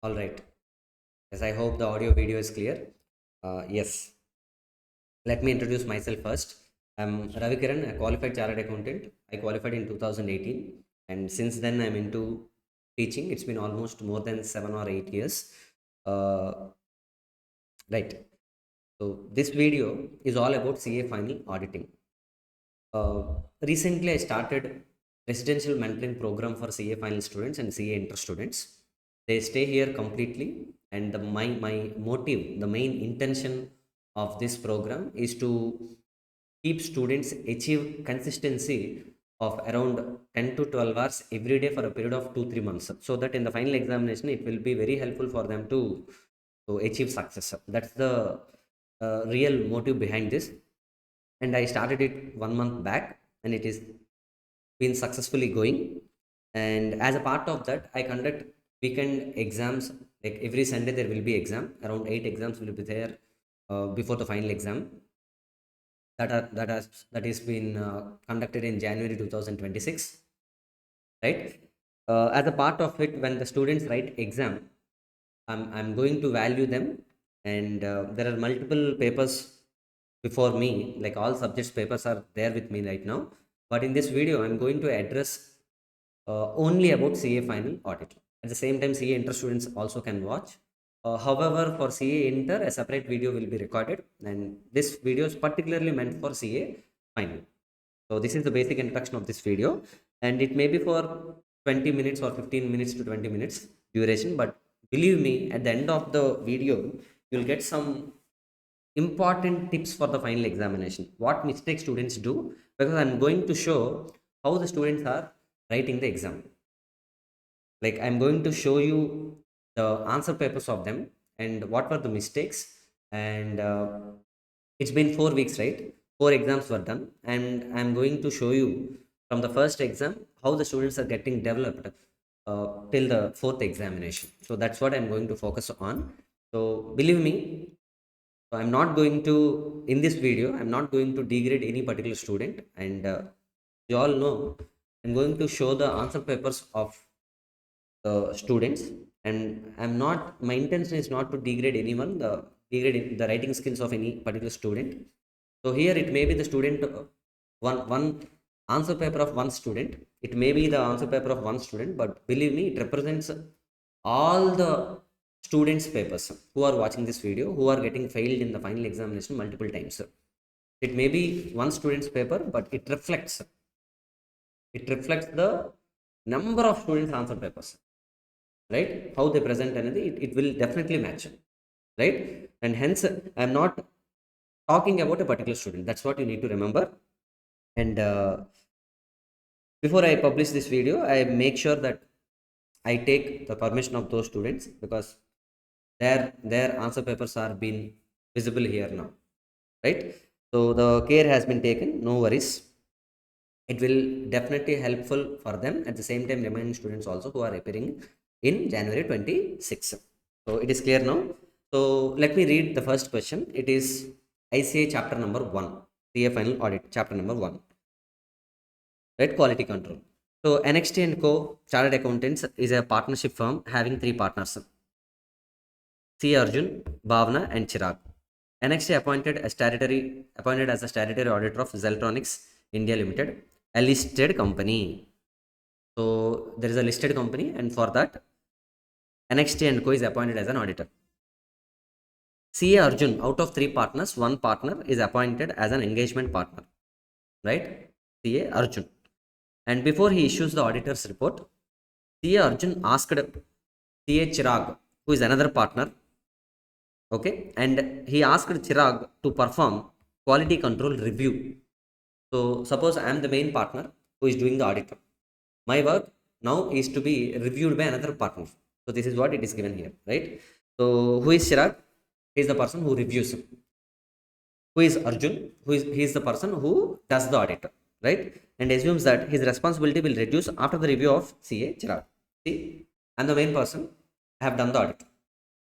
All right. Yes, I hope the audio video is clear. Yes, let me introduce myself first. I'm Ravi Kiran, a qualified chartered accountant. I qualified in 2018, and since then I'm into teaching. It's been almost more than 7 or 8 years. Uh, right. So this video is all about CA final auditing. Uh, Recently, I started residential mentoring program for CA final students and CA inter students. They stay here completely, and my motive, the main intention of this program is to keep students achieve consistency of around 10 to 12 hours every day for a period of 2 3 months, so that in the final examination it will be very helpful for them to achieve success. That's the real motive behind this, and I started it 1 month back, and it is been successfully going. And as a part of that, I conduct weekend exams. Like every Sunday there will be exam, around 8 exams will be there before the final exam that is been conducted in January 2026, right? As a part of it, when the students write exam, I'm going to value them, and there are multiple papers before me, like all subjects papers are there with me right now. But in this video, I'm going to address only about CA final audit. At the same time, CA inter students also can watch. However, for CA inter, a separate video will be recorded, and this video is particularly meant for CA final. So this is the basic introduction of this video, and it may be for 20 minutes or 15 minutes to 20 minutes duration. But believe me, at the end of the video, you'll get some important tips for the final examination. What mistakes students do, because I'm going to show how the students are writing the exam. Like I'm going to show you the answer papers of them and what were the mistakes. And it's been 4 weeks, right? 4 exams were done, and I'm going to show you from the first exam how the students are getting developed till the fourth examination. So that's what I'm going to focus on. So believe me, so I'm not going to, in this video, I'm not going to degrade any particular student. And you all know, I'm going to show the answer papers of the students. And I'm not, my intention is not to degrade anyone, degrade the writing skills of any particular student. So here it may be the student, one answer paper of one student. It may be the answer paper of one student, but believe me, it represents all the students' papers who are watching this video, who are getting failed in the final examination multiple times. It may be one student's paper, but it reflects the number of students' answer papers, right? How they present anything, it will definitely match, right? And hence, I'm not talking about a particular student. That's what you need to remember. And before I publish this video, I make sure that I take the permission of those students, because their answer papers are being visible here now, right? So the care has been taken, no worries. It will definitely helpful for them, at the same time remaining students also who are appearing in January 26. So it is clear now. So let me read the first question. It is ICA chapter number 1, CA final audit chapter number 1, right? Quality control. So NXT and Co chartered accountants is a partnership firm having 3 partners: C Arjun, Bhavna, and Chirag. NXT appointed as a statutory auditor of Zeltronics India Limited, a listed company. So there is a listed company, and for that, NXT and Co is appointed as an auditor. CA Arjun, out of 3 partners, one partner is appointed as an engagement partner, right? CA Arjun. And before he issues the auditor's report, CA Arjun asked CA Chirag, who is another partner, okay, and he asked Chirag to perform quality control review. So suppose I am the main partner who is doing the audit. My work now is to be reviewed by another partner. So this is what it is given here, right? So who is Chirag? He is the person who reviews. Who is Arjun? He is the person who does the audit, right? And assumes that his responsibility will reduce after the review of CA Chirag. See, I'm the main person. I have done the audit.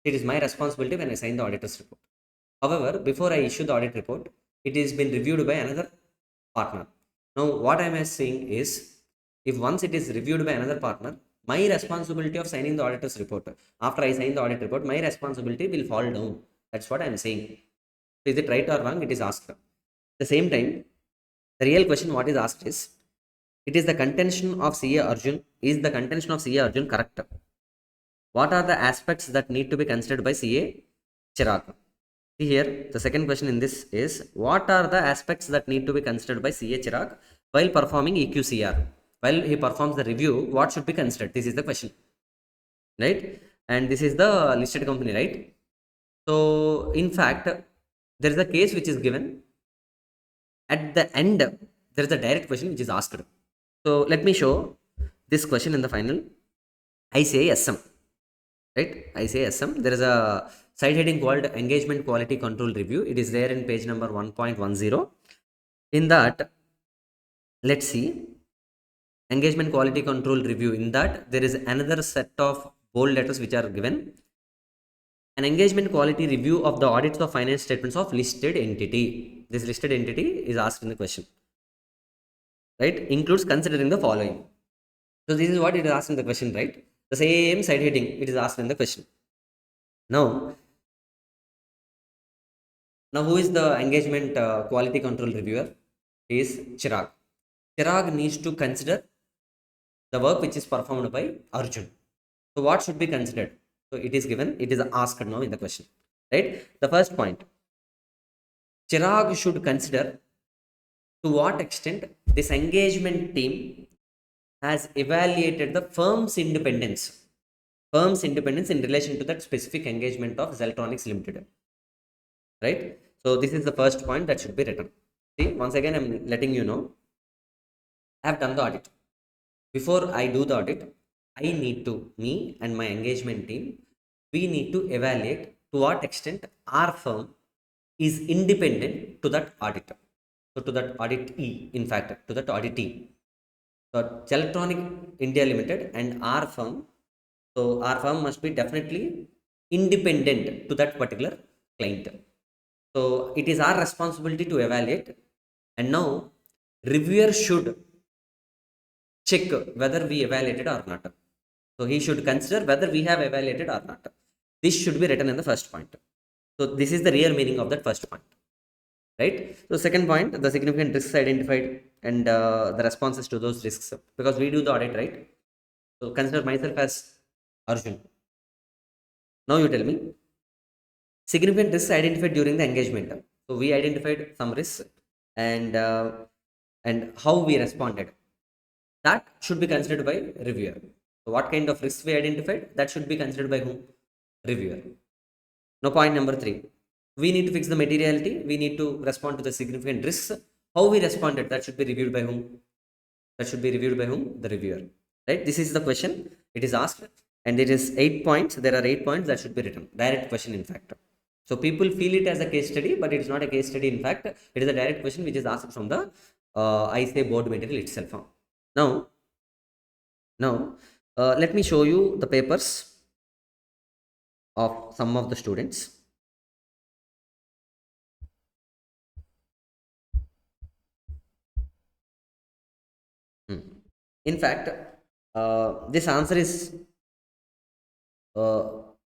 It is my responsibility when I sign the auditor's report. However, before I issue the audit report, it is been reviewed by another partner. Now, what I am saying is, if once it is reviewed by another partner, my responsibility of signing the auditor's report, after I sign the audit report, my responsibility will fall down. That's what I'm saying. Is it right or wrong? It is asked. At the same time, the real question what is asked is, it is the contention of CA Arjun. Is the contention of CA Arjun correct? What are the aspects that need to be considered by CA Chirag? See here, the second question in this is, what are the aspects that need to be considered by CA Chirag while performing EQCR? While he performs the review, what should be considered? This is the question, right? And this is the listed company, right? So in fact, there is a case which is given at the end. There is a direct question which is asked. So let me show this question in the final. I say SM, right? I say SM. There is a side heading called engagement quality control review. It is there in page number 1.10. In that, let's see, engagement quality control review. In that, there is another set of bold letters which are given. An engagement quality review of the audits of finance statements of listed entity. This listed entity is asked in the question, right? Includes considering the following. So this is what it is asked in the question, right? The same side heading it is asked in the question. Now who is the engagement quality control reviewer? He is Chirag. Chirag needs to consider the work which is performed by Arjun. So what should be considered? So it is given, it is asked now in the question, right? The first point, Chirag should consider to what extent this engagement team has evaluated the firm's independence in relation to that specific engagement of Zeltronics Limited, right? So this is the first point that should be written. See, once again I'm letting you know, I have done the audit. Before I do the audit, me and my engagement team, we need to evaluate to what extent our firm is independent to that auditor. So to that auditee, in fact, to that auditee. So Electronic India Limited and our firm, so our firm must be definitely independent to that particular client. So it is our responsibility to evaluate, and now reviewer should check whether we evaluated or not. So he should consider whether we have evaluated or not. This should be written in the first point. So this is the real meaning of that first point, right? So second point, the significant risks identified and the responses to those risks, because we do the audit, right? So consider myself as Arjun. Now you tell me, significant risks identified during the engagement. So we identified some risks, and how we responded, that should be considered by reviewer. So what kind of risks we identified, that should be considered by whom? Reviewer. Now point number 3, we need to fix the materiality, we need to respond to the significant risks. How we responded, that should be reviewed by whom? That should be reviewed by whom? The reviewer, right? This is the question it is asked, and it is 8 points. There are 8 points that should be written. Direct question, in fact. So people feel it as a case study, but it is not a case study. In fact, it is a direct question which is asked from the ICA board material itself. Now, let me show you the papers of some of the students. In fact, this answer is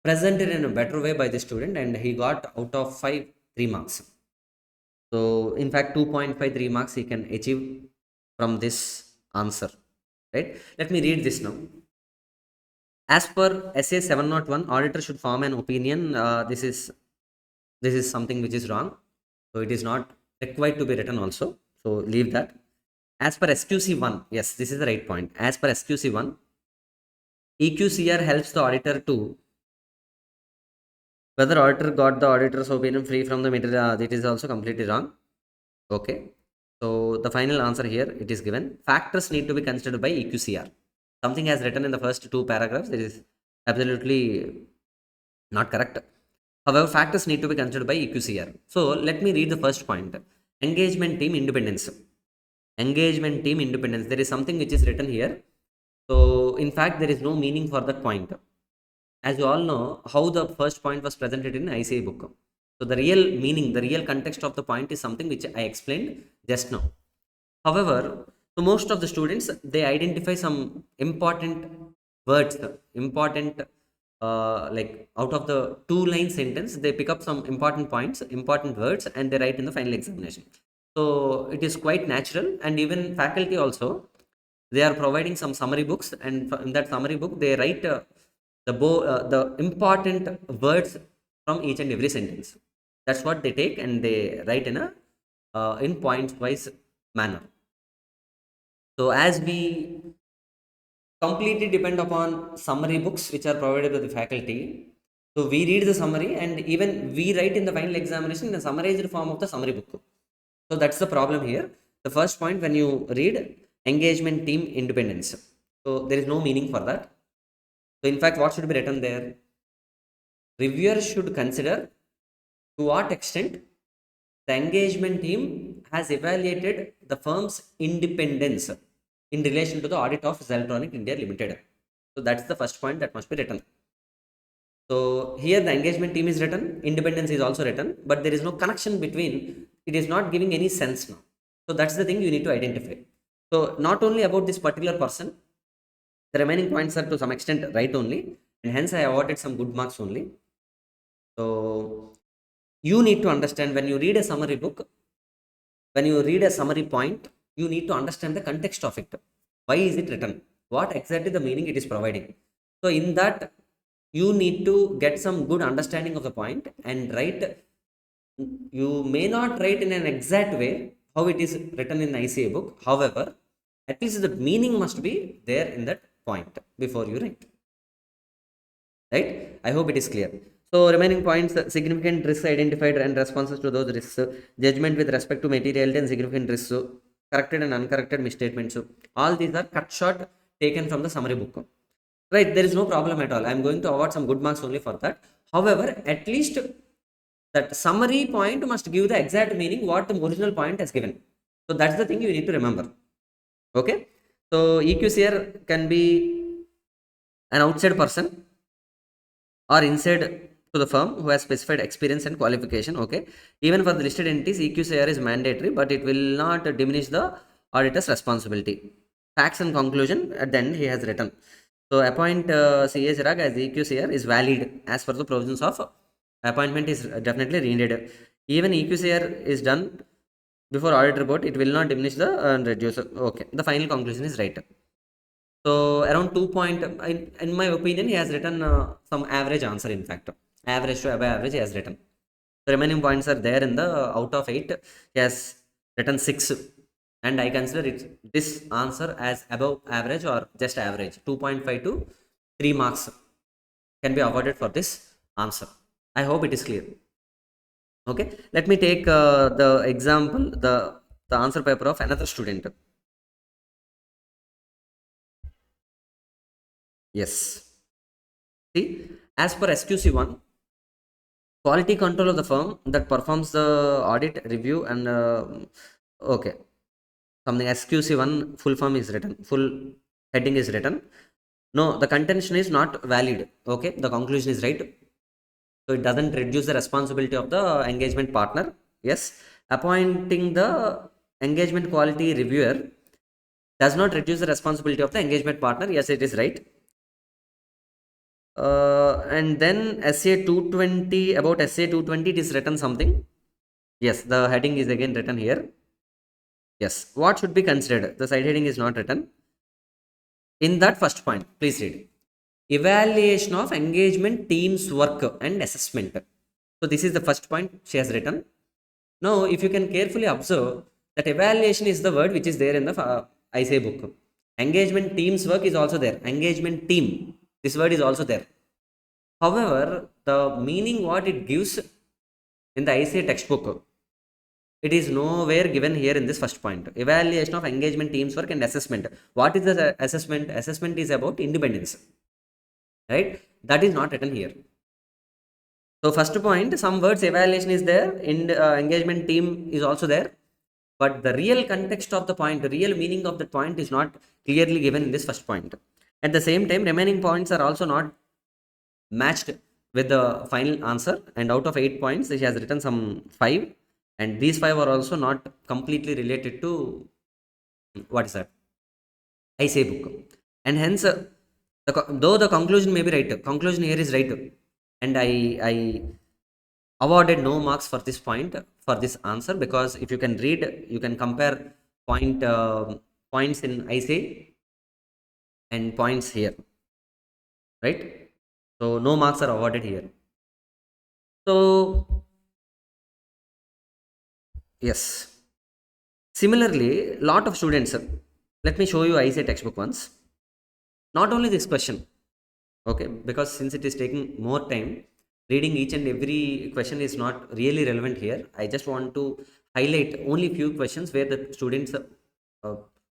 presented in a better way by the student, and he got out of 5 3 marks. So in fact 2.53 marks he can achieve from this answer, right? Let me read this now. As per SA 701, auditor should form an opinion. This is something which is wrong, so it is not required to be written also, so leave that. As per SQC1, yes, this is the right point. As per SQC1, EQCR helps the auditor to whether auditor got the auditor's opinion free from the material. That is also completely wrong. Okay, so the final answer here, it is given, factors need to be considered by EQCR. Something has written in the first 2 paragraphs, it is absolutely not correct. However, factors need to be considered by EQCR. So let me read the first point. Engagement team independence. Engagement team independence, there is something which is written here. So in fact there is no meaning for that point. As you all know how the first point was presented in ICA book. So the real meaning, the real context of the point is something which I explained just now. However, to most of the students, they identify some important words, important, like out of the 2 line sentence, they pick up some important points, important words, and they write in the final examination. So it is quite natural. And even faculty also, they are providing some summary books, and in that summary book they write the important words from each and every sentence. That's what they take and they write in a in points wise manner. So as we completely depend upon summary books which are provided by the faculty, so we read the summary and even we write in the final examination in the summarized form of the summary book. So that's the problem here. The first point, when you read engagement team independence, so there is no meaning for that. So in fact, what should be written there? Reviewers should consider to what extent the engagement team has evaluated the firm's independence in relation to the audit of Zaltronic India Limited. So that's the first point that must be written. So here the engagement team is written, independence is also written, but there is no connection between, it is not giving any sense now. So that's the thing you need to identify. So not only about this particular person, the remaining points are to some extent right only, and hence I awarded some good marks only. So you need to understand, when you read a summary book, when you read a summary point, you need to understand the context of it. Why is it written? What exactly the meaning it is providing? So in that, you need to get some good understanding of the point and write. You may not write in an exact way how it is written in the ICA book. However, at least the meaning must be there in that point before you write. Right? I hope it is clear. So remaining points: significant risks identified and responses to those risks, judgment with respect to materiality and significant risks, corrected and uncorrected misstatements. All these are cut short, taken from the summary book. Right, there is no problem at all. I am going to award some good marks only for that. However, at least that summary point must give the exact meaning what the original point has given. So that's the thing you need to remember. Okay. So EQCR can be an outside person or inside to the firm who has specified experience and qualification. Okay. Even for the listed entities, EQCR is mandatory, but it will not diminish the auditor's responsibility. Facts and conclusion at the end he has written. So appoint CA Chirag as EQCR is valid as per the provisions of appointment is definitely needed. Even EQCR is done before audit report, it will not diminish the reduce. Okay, the final conclusion is right. So around 2 point, in my opinion, he has written some average answer. In fact, average to above average he has written. The remaining points are there in the out of 8. He has written 6, and I consider it this answer as above average or just average. 2.5 to 3 marks can be awarded for this answer. I hope it is clear. Okay, let me take the example, the answer paper of another student. Yes. See, as per SQC1, quality control of the firm that performs the audit, review, and okay, something SQC1 full form is written, full heading is written. No, the contention is not valid. Okay, the conclusion is right. So it doesn't reduce the responsibility of the engagement partner. Yes, appointing the engagement quality reviewer does not reduce the responsibility of the engagement partner. Yes, it is right. And then SA 220, about SA 220, it is written something. Yes, the heading is again written here. Yes, what should be considered? The side heading is not written. In that first point, please read. Evaluation of engagement team's work and assessment. So this is the first point she has written. Now, if you can carefully observe, that evaluation is the word which is there in the ICA book. Engagement team's work is also there. Engagement team, this word is also there. However, the meaning what it gives in the ICA textbook, it is nowhere given here in this first point. Evaluation of engagement team's work and assessment. What is the assessment? Assessment is about independence, right? That is not written here. So first point, some words evaluation is there, in engagement team is also there, but the real context of the point, the real meaning of the point is not clearly given in this first point. At the same time, remaining points are also not matched with the final answer, and out of 8 points she has written some 5, and these 5 are also not completely related to what is that ICA book, and hence Though the conclusion may be right, conclusion here is right, and I awarded no marks for this point, for this answer, because if you can read, you can compare points in IC and points here, right? So no marks are awarded here. So yes, similarly, lot of students. Let me show you IC textbook once. Not only this question, okay, because since it is taking more time, reading each and every question is not really relevant here. I just want to highlight only few questions where the students,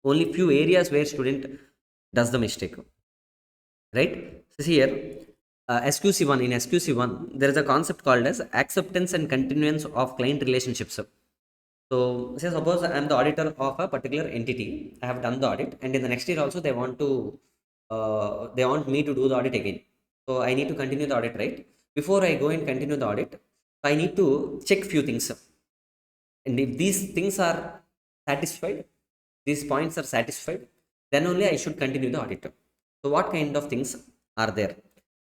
only few areas where student does the mistake, right? So here, SQC1, in SQC1 there is a concept called as acceptance and continuance of client relationships. So say suppose I am the auditor of a particular entity, I have done the audit, and in the next year also they want me to do the audit again. So I need to continue the audit, right? Before I go and continue the audit, I need to check few things, and if these things are satisfied, these points are satisfied, then only I should continue the audit. So what kind of things are there?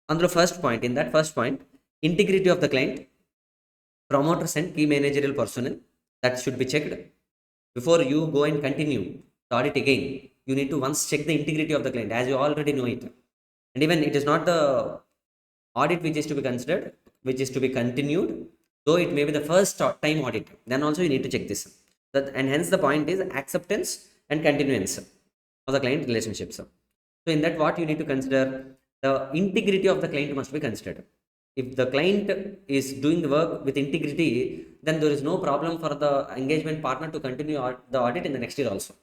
On the first point, in that first point, integrity of the client, promoters and key managerial personnel, that should be checked. Before you go and continue the audit again, you need to once check the integrity of the client, as you already know it. And even it is not the audit which is to be considered, which is to be continued, though it may be the first time audit, then also you need to check this. And hence the point is acceptance and continuance of the client relationships. So in that, what you need to consider, the integrity of the client must be considered. If the client is doing the work with integrity, then there is no problem for the engagement partner to continue the audit in the next year also,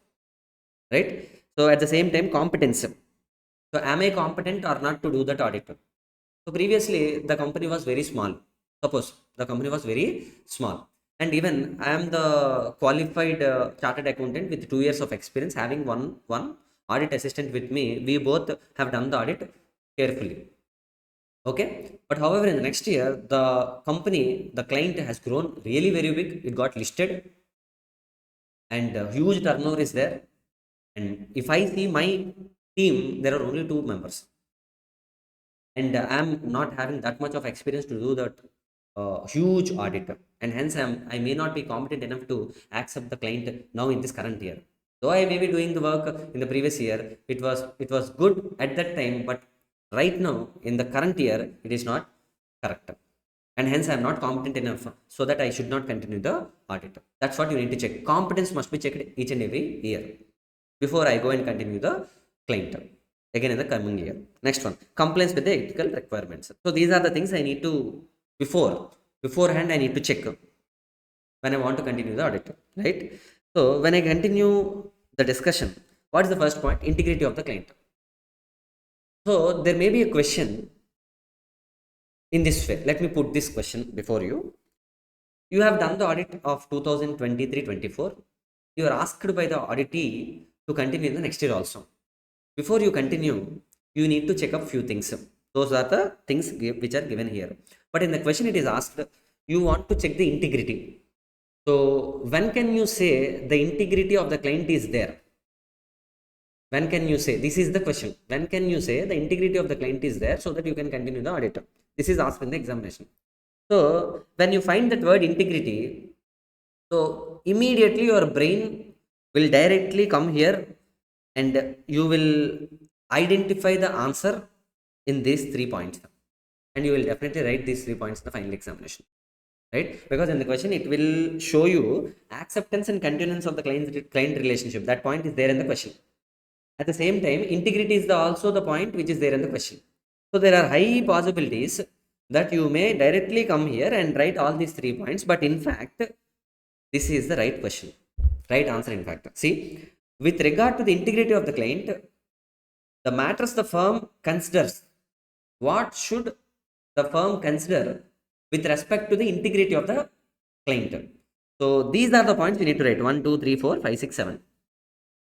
right? So at the same time, competence. So am I competent or not to do that audit? So previously the company was very small. Suppose the company was very small, and even I am the qualified chartered accountant with 2 years of experience, having one audit assistant with me. We both have done the audit carefully. Okay, but however, in the next year, the company, the client has grown really very big. It got listed, and huge turnover is there. And if I see my team, there are only 2 members, and I'm not having that much of experience to do that huge audit, and hence I may not be competent enough to accept the client now in this current year. Though I may be doing the work in the previous year, it was good at that time, but right now in the current year it is not correct, and hence I am not competent enough, so that I should not continue the audit. That's what you need to check. Competence must be checked each and every year before I go and continue the client again in the coming year. Next one, compliance with the ethical requirements. So these are the things I need to, beforehand I need to check when I want to continue the audit, right? So when I continue the discussion, what is the first point? Integrity of the client. So there may be a question in this way. Let me put this question before you. You have done the audit of 2023-24. You are asked by the auditee to continue in the next year also. Before you continue, you need to check up few things. Those are the things which are given here. But in the question it is asked, you want to check the integrity. So when can you say the integrity of the client is there? When can you say? This is the question. When can you say the integrity of the client is there so that you can continue the audit? This is asked in the examination. So when you find that word integrity, so immediately your brain will directly come here, and you will identify the answer in these 3 points, and you will definitely write these 3 points in the final examination, right? Because in the question it will show you acceptance and continuance of the client relationship. That point is there in the question. At the same time, integrity is also the point which is there in the question. So there are high possibilities that you may directly come here and write all these 3 points, but in fact, this is the right question, right answer. In fact, see, with regard to the integrity of the client, the matters the firm considers. What should the firm consider with respect to the integrity of the client? So these are the points you need to write: 1, 2, 3, 4, 5, 6, 7.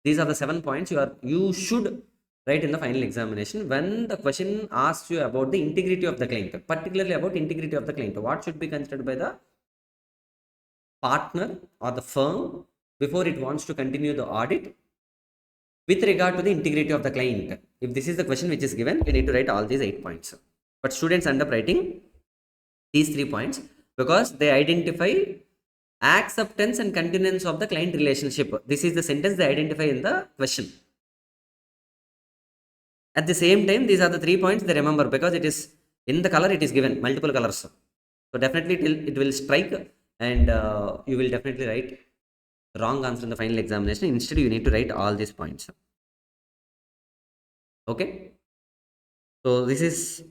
These are the 7 points you should write in the final examination when the question asks you about the integrity of the client, particularly about integrity of the client. What should be considered by the partner or the firm before it wants to continue the audit? with regard to the integrity of the client. If this is the question which is given, you need to write all these 8 points. But students end up writing these 3 points because they identify acceptance and continuance of the client relationship. This is the sentence they identify in the question. At the same time, these are the 3 points they remember because it is in the color, it is given multiple colors. So definitely it will strike, and you will definitely write wrong answer in the final examination. Instead, you need to write all these points. Okay. So this is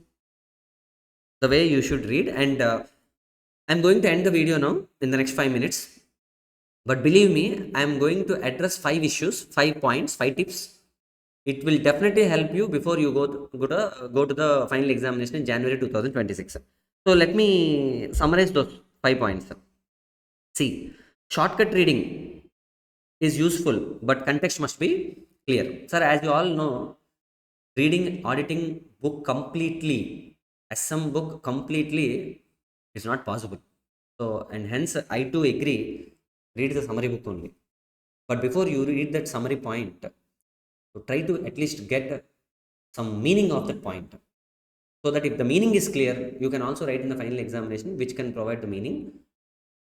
the way you should read, and I'm going to end the video now in the next 5 minutes. But believe me, I'm going to address 5 issues, 5 points, 5 tips. It will definitely help you before you go to the final examination in January 2026. So let me summarize those 5 points. See, shortcut reading is useful, but context must be clear. Sir, as you all know, reading auditing book completely, SM book completely is not possible. So, and hence I too agree, read the summary book only. But before you read that summary point, so try to at least get some meaning of that point. So that if the meaning is clear, you can also write in the final examination, which can provide the meaning.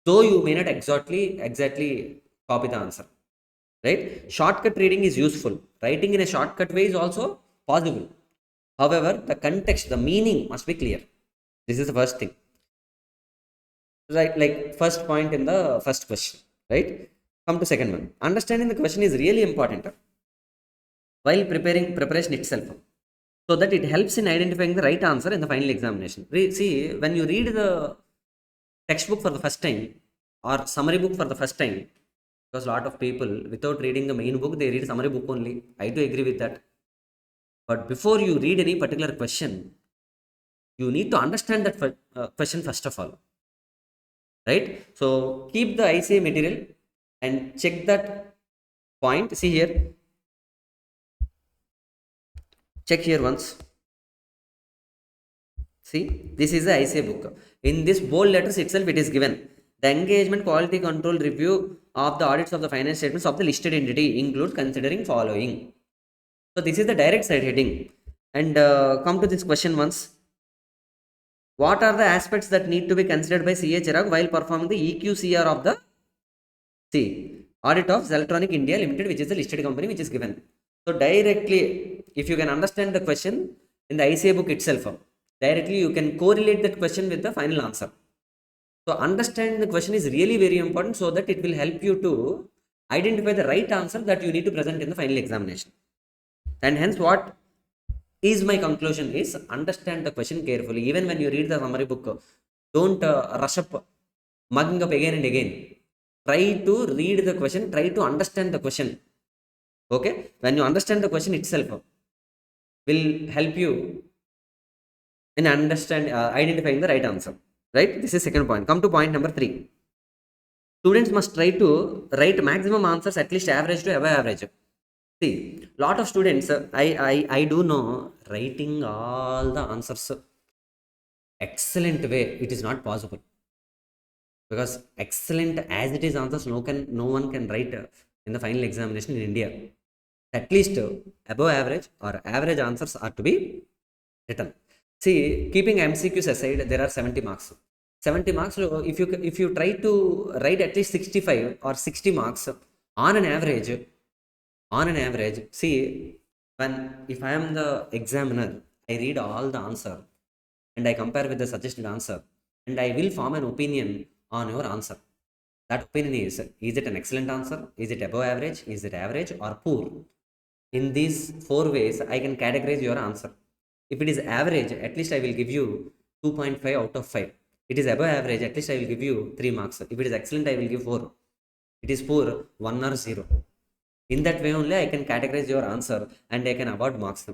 Though you may not exactly copy the answer. Right? Shortcut reading is useful. Writing in a shortcut way is also possible. However, the context, the meaning must be clear. This is the first thing. Right, like first point in the first question. Right? Come to second one. Understanding the question is really important while preparation itself, so that it helps in identifying the right answer in the final examination. See, when you read the textbook for the first time or summary book for the first time, because a lot of people, without reading the main book, they read summary book only. I do agree with that. But before you read any particular question, you need to understand that question first of all. Right? So keep the ICA material and check that point. See here. Check here once. See, this is the ICA book. In this bold letters itself, it is given. The engagement quality control review of the audits of the finance statements of the listed entity includes considering following. So this is the direct side heading. And come to this question once. What are the aspects that need to be considered by CA Chirag while performing the EQCR of the audit of Electronic India Limited, which is the listed company which is given. So directly, if you can understand the question in the ICA book itself, directly you can correlate that question with the final answer. So understanding the question is really very important, so that it will help you to identify the right answer that you need to present in the final examination. And hence what is my conclusion is, understand the question carefully. Even when you read the summary book, don't rush up, mugging up again and again. Try to read the question, try to understand the question. Okay, when you understand the question itself, will help you in identifying the right answer. Right? This is second point. Come to point number 3. Students must try to write maximum answers at least average to above average. See, lot of students, I do know, writing all the answers excellent way, it is not possible, because excellent as it is answers, no one can write in the final examination in India. At least above average or average answers are to be written. See, keeping MCQs aside, there are 70 marks. 70 marks. If you try to write at least 65 or 60 marks on an average, see, if I am the examiner, I read all the answer and I compare with the suggested answer, and I will form an opinion on your answer. That opinion is it an excellent answer? Is it above average? Is it average or poor? In these 4 ways, I can categorize your answer. If it is average, at least I will give you 2.5 out of 5. It is above average, at least I will give you 3 marks. If it is excellent, I will give 4. It is poor, 1 or 0. In that way only I can categorize your answer and I can award marks.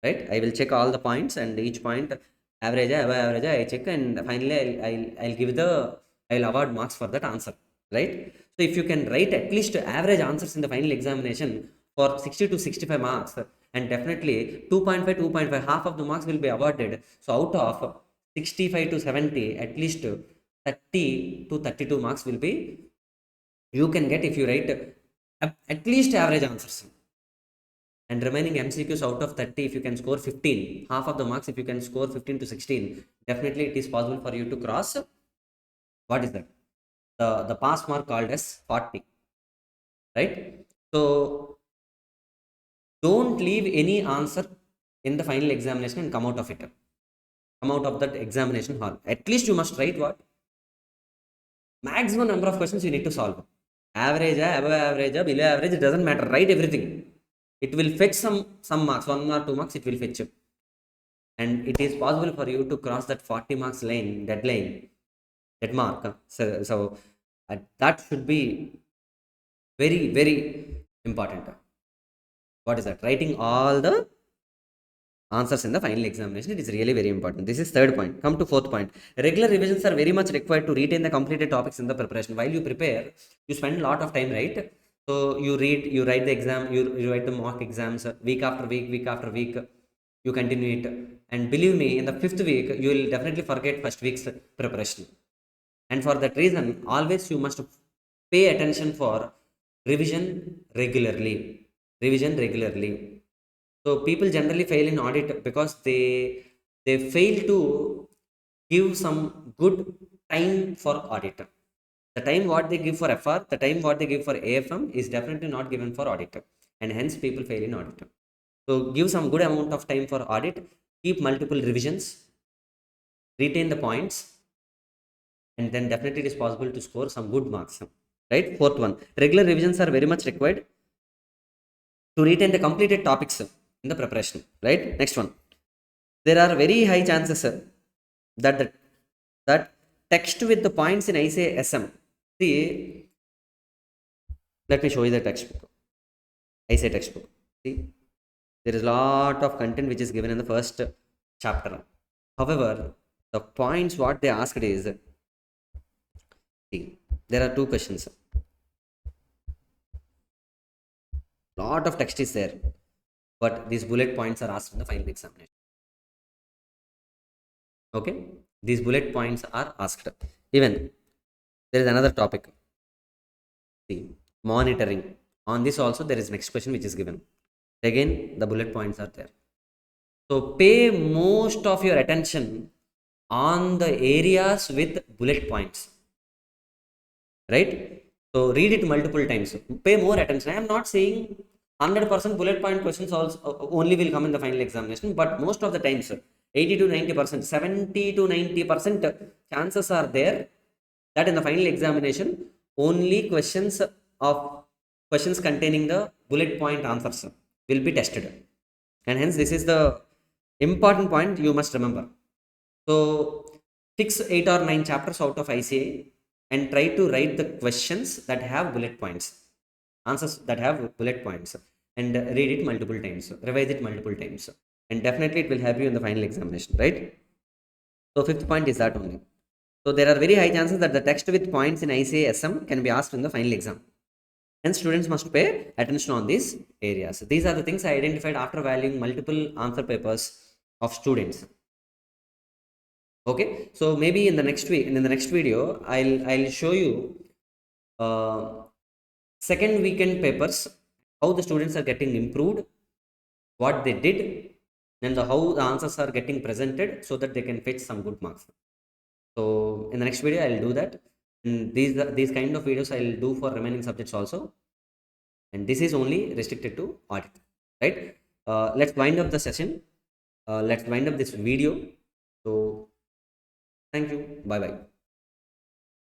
Right? I will check all the points, and each point, average, above average, I check, and finally I'll award marks for that answer. Right? So if you can write at least average answers in the final examination for 60 to 65 marks, and definitely 2.5, half of the marks will be awarded. So out of 65 to 70, at least 30 to 32 marks will be, you can get if you write at least average answers. and remaining MCQs out of 30, if you can score 15, half of the marks, if you can score 15 to 16, definitely it is possible for you to cross, what is that? The pass mark called as 40, right? So don't leave any answer in the final examination and come out of it. Come out of that examination hall. At least you must write what? Maximum number of questions you need to solve. Average, above average, below average, it doesn't matter. Write everything. It will fetch some marks, 1 or 2 marks, it will fetch you. And it is possible for you to cross that 40 marks line, deadline, that mark. So that should be very, very important. What is that? Writing all the answers in the final examination. It is really very important. This is third point. Come to fourth point. Regular revisions are very much required to retain the completed topics in the preparation. While you prepare, you spend a lot of time, right? So you read, you write the exam, you write the mock exams week after week, week after week. You continue it, and believe me, in the fifth week, you will definitely forget first week's preparation. And for that reason, always you must pay attention for revision regularly. Revision regularly. So people generally fail in audit because they fail to give some good time for audit. The time what they give for FR, the time what they give for AFM is definitely not given for audit, and hence people fail in audit. So give some good amount of time for audit, keep multiple revisions, retain the points, and then definitely it is possible to score some good marks. Right? Fourth one, regular revisions are very much required to retain the completed topics in the preparation. Right? Next one, there are very high chances that that text with the points in ICA-SM. See, let me show you the textbook. ICA textbook. See, there is a lot of content which is given in the first chapter. However, the points what they asked is, see, there are two questions. Lot of text is there, but these bullet points are asked in the final examination. Okay, these bullet points are asked. Even there is another topic. See, monitoring. On this also there is next question which is given. Again, the bullet points are there. So pay most of your attention on the areas with bullet points. Right? So read it multiple times. Pay more attention. I am not saying 100% bullet point questions also only will come in the final examination, but most of the times 80 to 90%, 70 to 90% chances are there that in the final examination only questions containing the bullet point answers will be tested, and hence this is the important point you must remember. So fix 8 or 9 chapters out of ICA and try to write the questions that have bullet points, answers that have bullet points, and read it multiple times, revise it multiple times, and definitely it will help you in the final examination, right? So fifth point is that only. So there are very high chances that the text with points in ICA-SM can be asked in the final exam. Hence, students must pay attention on these areas. These are the things I identified after valuing multiple answer papers of students. Okay, so maybe in the next week, in the next video, I'll show you second weekend papers, how the students are getting improved, what they did, and how the answers are getting presented so that they can fetch some good marks. So in the next video, I'll do that. And these kind of videos I'll do for remaining subjects also. And this is only restricted to audit, right? Let's wind up the session. Let's wind up this video. So thank you. Bye bye.